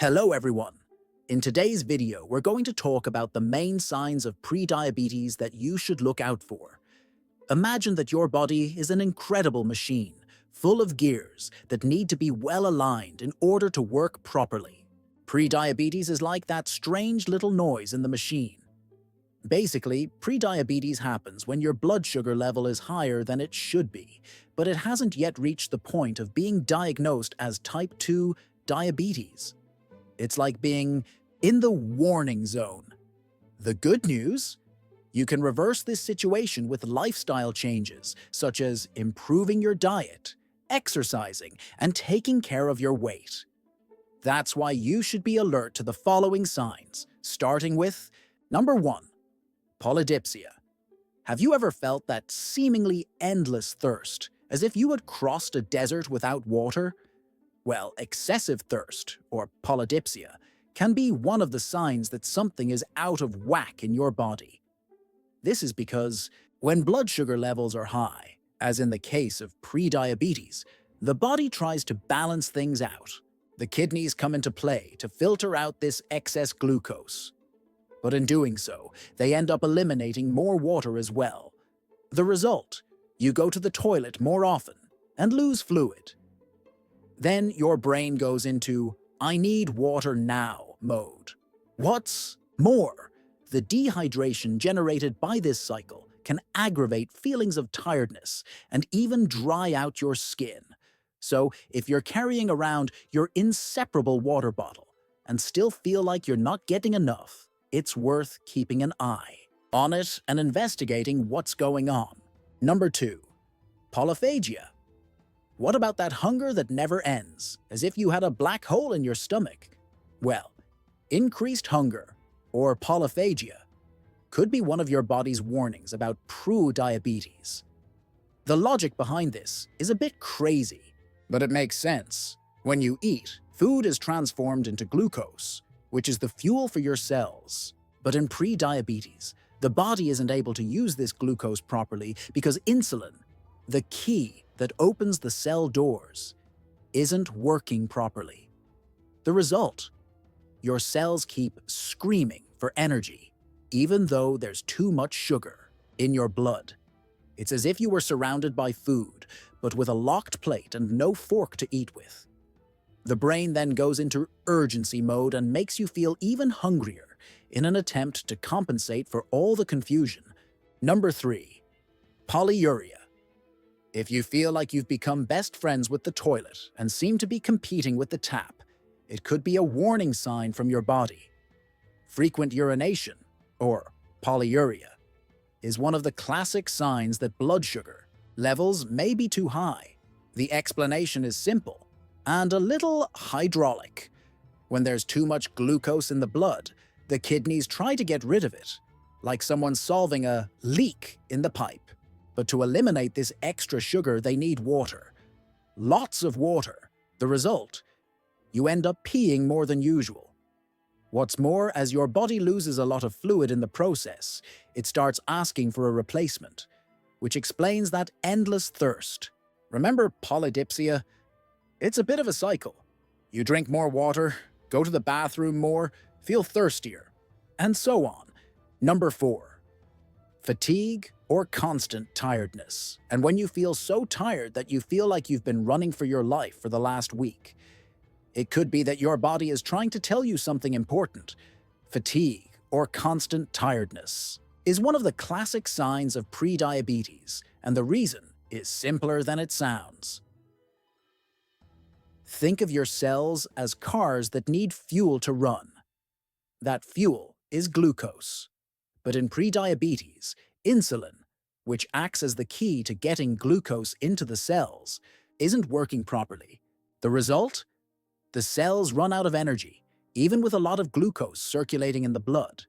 Hello everyone! In today's video, we're going to talk about the main signs of prediabetes that you should look out for. Imagine that your body is an incredible machine, full of gears that need to be well aligned in order to work properly. Prediabetes is like that strange little noise in the machine. Basically, prediabetes happens when your blood sugar level is higher than it should be, but it hasn't yet reached the point of being diagnosed as type 2 diabetes. It's like being in the warning zone. The good news? You can reverse this situation with lifestyle changes, such as improving your diet, exercising, and taking care of your weight. That's why you should be alert to the following signs, starting with number 1, polydipsia. Have you ever felt that seemingly endless thirst, as if you had crossed a desert without water? Well, excessive thirst, or polydipsia, can be one of the signs that something is out of whack in your body. This is because when blood sugar levels are high, as in the case of prediabetes, the body tries to balance things out. The kidneys come into play to filter out this excess glucose. But in doing so, they end up eliminating more water as well. The result? You go to the toilet more often and lose fluid. Then your brain goes into "I need water now" mode. What's more, the dehydration generated by this cycle can aggravate feelings of tiredness and even dry out your skin. So if you're carrying around your inseparable water bottle and still feel like you're not getting enough, it's worth keeping an eye on it and investigating what's going on. Number 2, polyphagia. What about that hunger that never ends, as if you had a black hole in your stomach? Well, increased hunger, or polyphagia, could be one of your body's warnings about prediabetes. The logic behind this is a bit crazy, but it makes sense. When you eat, food is transformed into glucose, which is the fuel for your cells. But in prediabetes, the body isn't able to use this glucose properly because insulin, the key that opens the cell doors, isn't working properly. The result? Your cells keep screaming for energy, even though there's too much sugar in your blood. It's as if you were surrounded by food, but with a locked plate and no fork to eat with. The brain then goes into urgency mode and makes you feel even hungrier in an attempt to compensate for all the confusion. Number 3, polyuria. If you feel like you've become best friends with the toilet and seem to be competing with the tap, it could be a warning sign from your body. Frequent urination, or polyuria, is one of the classic signs that blood sugar levels may be too high. The explanation is simple and a little hydraulic. When there's too much glucose in the blood, the kidneys try to get rid of it, like someone solving a leak in the pipe. But to eliminate this extra sugar, they need water. Lots of water. The result? You end up peeing more than usual. What's more, as your body loses a lot of fluid in the process, it starts asking for a replacement, which explains that endless thirst. Remember polydipsia? It's a bit of a cycle. You drink more water, go to the bathroom more, feel thirstier, and so on. Number 4, fatigue or constant tiredness. And when you feel so tired that you feel like you've been running for your life for the last week, it could be that your body is trying to tell you something important. Fatigue or constant tiredness is one of the classic signs of prediabetes, and the reason is simpler than it sounds. Think of your cells as cars that need fuel to run. That fuel is glucose. But in prediabetes, insulin, which acts as the key to getting glucose into the cells, isn't working properly. The result? The cells run out of energy, even with a lot of glucose circulating in the blood.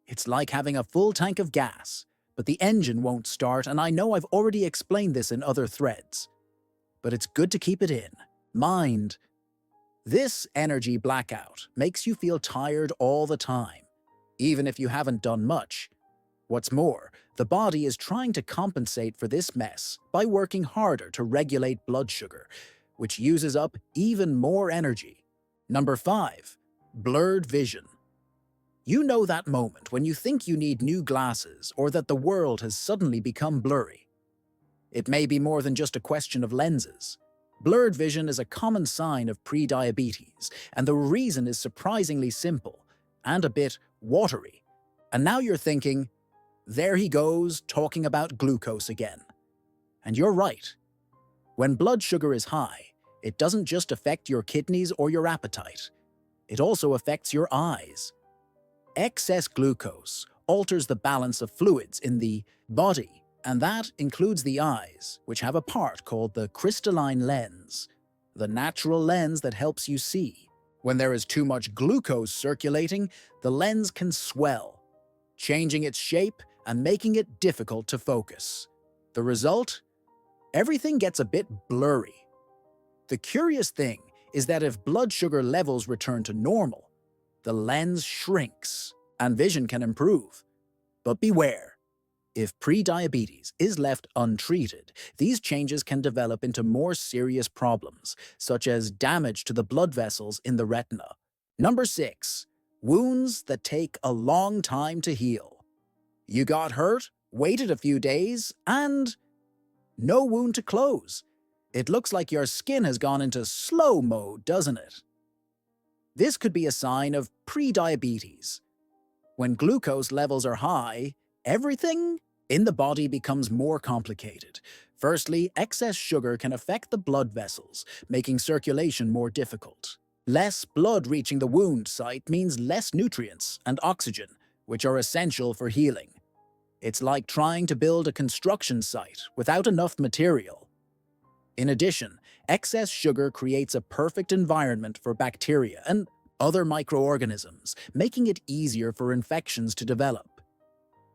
It's like having a full tank of gas, but the engine won't start, and I know I've already explained this in other threads. But it's good to keep it in mind. This energy blackout makes you feel tired all the time, even if you haven't done much. What's more, the body is trying to compensate for this mess by working harder to regulate blood sugar, which uses up even more energy. Number 5. Blurred vision. You know that moment when you think you need new glasses or that the world has suddenly become blurry. It may be more than just a question of lenses. Blurred vision is a common sign of prediabetes, and the reason is surprisingly simple and a bit watery. And now you're thinking, there he goes, talking about glucose again. And you're right. When blood sugar is high, it doesn't just affect your kidneys or your appetite. It also affects your eyes. Excess glucose alters the balance of fluids in the body, and that includes the eyes, which have a part called the crystalline lens, the natural lens that helps you see. When there is too much glucose circulating, the lens can swell, changing its shape and making it difficult to focus. The result? Everything gets a bit blurry. The curious thing is that if blood sugar levels return to normal, the lens shrinks and vision can improve. But beware, if prediabetes is left untreated, these changes can develop into more serious problems, such as damage to the blood vessels in the retina. Number 6. Wounds that take a long time to heal. You got hurt, waited a few days, and no wound to close. It looks like your skin has gone into slow mode, doesn't it? This could be a sign of prediabetes. When glucose levels are high, everything in the body becomes more complicated. Firstly, excess sugar can affect the blood vessels, making circulation more difficult. Less blood reaching the wound site means less nutrients and oxygen, which are essential for healing. It's like trying to build a construction site without enough material. In addition, excess sugar creates a perfect environment for bacteria and other microorganisms, making it easier for infections to develop.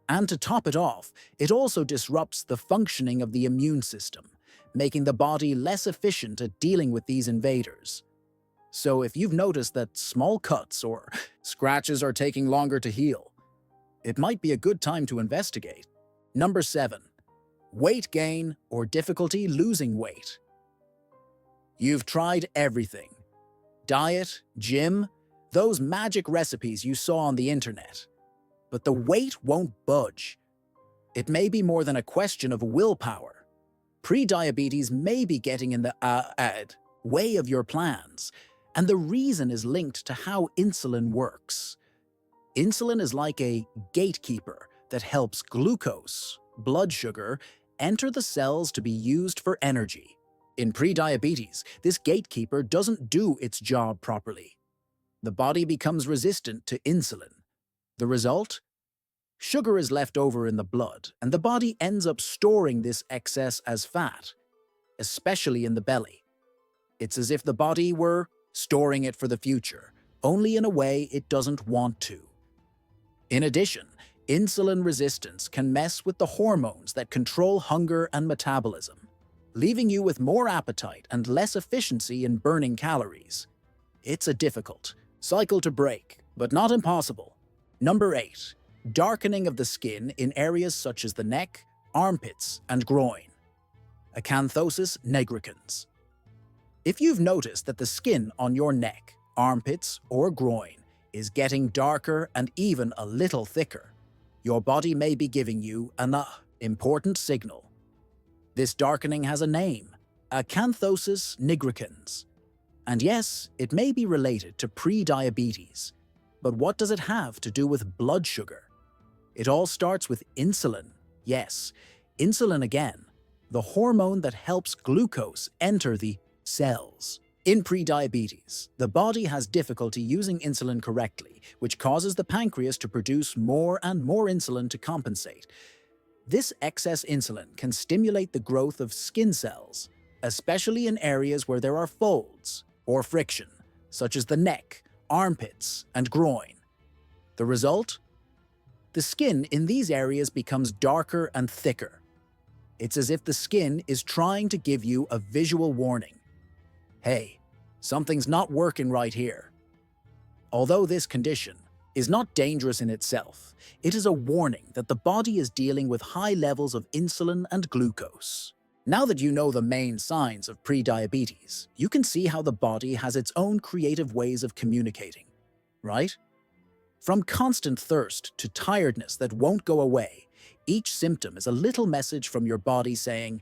And to top it off, it also disrupts the functioning of the immune system, making the body less efficient at dealing with these invaders. So if you've noticed that small cuts or scratches are taking longer to heal, it might be a good time to investigate. Number 7. Weight gain or difficulty losing weight. You've tried everything. Diet, gym, those magic recipes you saw on the internet. But the weight won't budge. It may be more than a question of willpower. Prediabetes may be getting in the way of your plans, and the reason is linked to how insulin works. Insulin is like a gatekeeper that helps glucose, blood sugar, enter the cells to be used for energy. In prediabetes, this gatekeeper doesn't do its job properly. The body becomes resistant to insulin. The result? Sugar is left over in the blood, and the body ends up storing this excess as fat, especially in the belly. It's as if the body were storing it for the future, only in a way it doesn't want to. In addition, insulin resistance can mess with the hormones that control hunger and metabolism, leaving you with more appetite and less efficiency in burning calories. It's a difficult cycle to break, but not impossible. Number 8. Darkening of the skin in areas such as the neck, armpits, and groin. Acanthosis nigricans. If you've noticed that the skin on your neck, armpits, or groin is getting darker and even a little thicker, your body may be giving you an important signal. This darkening has a name, acanthosis nigricans. And yes, it may be related to prediabetes, but what does it have to do with blood sugar? It all starts with insulin. Yes, insulin again, the hormone that helps glucose enter the cells. In prediabetes, the body has difficulty using insulin correctly, which causes the pancreas to produce more and more insulin to compensate. This excess insulin can stimulate the growth of skin cells, especially in areas where there are folds or friction, such as the neck, armpits, and groin. The result? The skin in these areas becomes darker and thicker. It's as if the skin is trying to give you a visual warning. Hey, something's not working right here. Although this condition is not dangerous in itself, it is a warning that the body is dealing with high levels of insulin and glucose. Now that you know the main signs of prediabetes, you can see how the body has its own creative ways of communicating, right? From constant thirst to tiredness that won't go away, each symptom is a little message from your body saying,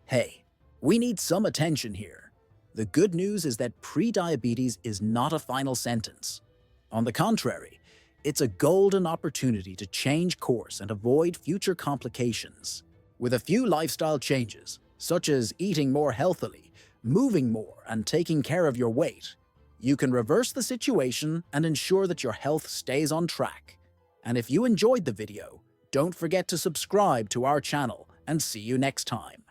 "Hey, we need some attention here." The good news is that prediabetes is not a final sentence. On the contrary, it's a golden opportunity to change course and avoid future complications. With a few lifestyle changes, such as eating more healthily, moving more, and taking care of your weight, you can reverse the situation and ensure that your health stays on track. And if you enjoyed the video, don't forget to subscribe to our channel and see you next time.